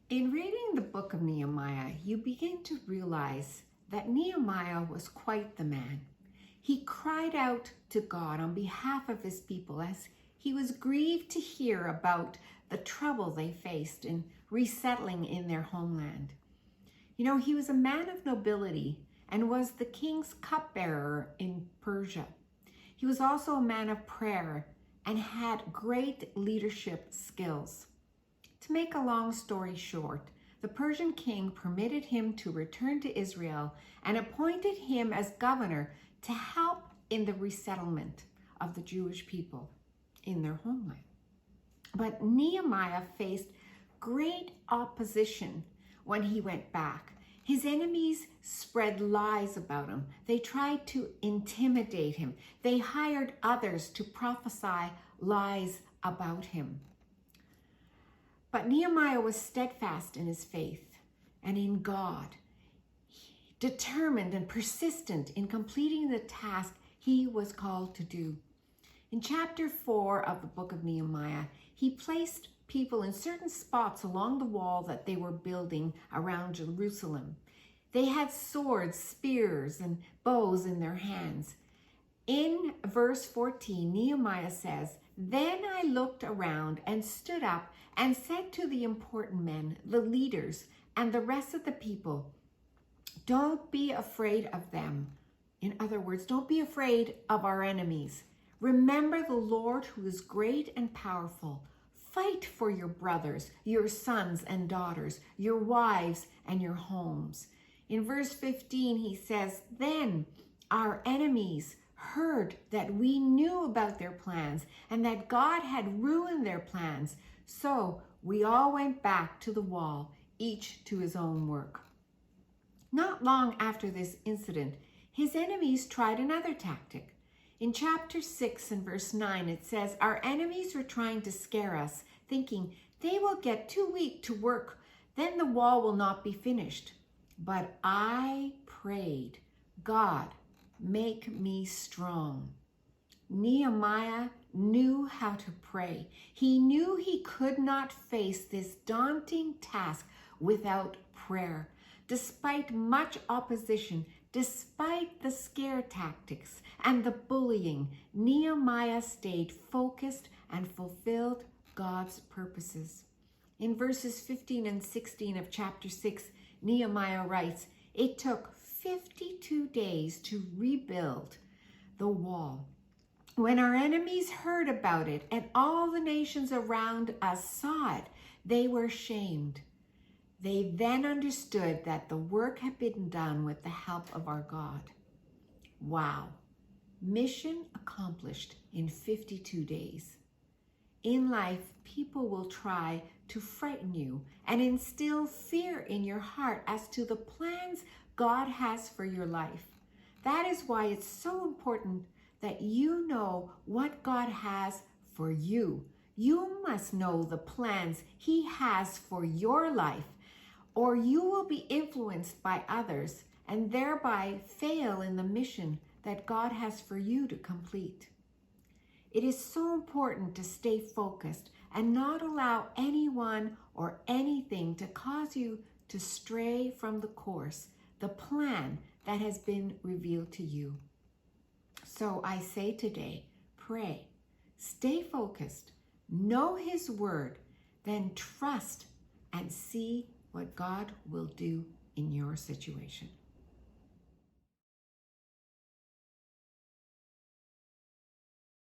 In reading the book of Nehemiah, you begin to realize that Nehemiah was quite the man. He cried out to God on behalf of his people as he was grieved to hear about the trouble they faced in resettling in their homeland. He was a man of nobility and was the king's cupbearer in Persia. He was also a man of prayer and had great leadership skills. To make a long story short, the Persian king permitted him to return to Israel and appointed him as governor to help in the resettlement of the Jewish people in their homeland. But Nehemiah faced great opposition when he went back. His enemies spread lies about him. They tried to intimidate him. They hired others to prophesy lies about him. But Nehemiah was steadfast in his faith and in God, determined and persistent in completing the task he was called to do. In chapter 4 of the book of Nehemiah, he placed people in certain spots along the wall that they were building around Jerusalem. They had swords, spears, and bows in their hands. In verse 14, Nehemiah says, "Then I looked around and stood up and said to the important men, the leaders, and the rest of the people, 'Don't be afraid of them.'" In other words, don't be afraid of our enemies. "Remember the Lord who is great and powerful. Fight for your brothers, your sons and daughters, your wives and your homes." In verse 15, he says, "Then our enemies heard that we knew about their plans and that God had ruined their plans. So we all went back to the wall, each to his own work." Not long after this incident, his enemies tried another tactic. In chapter 6 and verse 9, it says, "Our enemies were trying to scare us, thinking they will get too weak to work, then the wall will not be finished. But I prayed, 'God, make me strong.'" Nehemiah knew how to pray. He knew he could not face this daunting task without prayer. Despite much opposition, despite the scare tactics and the bullying, Nehemiah stayed focused and fulfilled God's purposes. In verses 15 and 16 of chapter 6, Nehemiah writes, "It took 52 days to rebuild the wall. When our enemies heard about it and all the nations around us saw it, they were ashamed. They then understood that the work had been done with the help of our God." Wow. Mission accomplished in 52 days. In life, people will try to frighten you and instill fear in your heart as to the plans God has for your life. That is why it's so important that you know what God has for you. You must know the plans He has for your life, or you will be influenced by others and thereby fail in the mission that God has for you to complete. It is so important to stay focused and not allow anyone or anything to cause you to stray from the course, the plan that has been revealed to you. So I say today, pray, stay focused, know His word, then trust and see what God will do in your situation.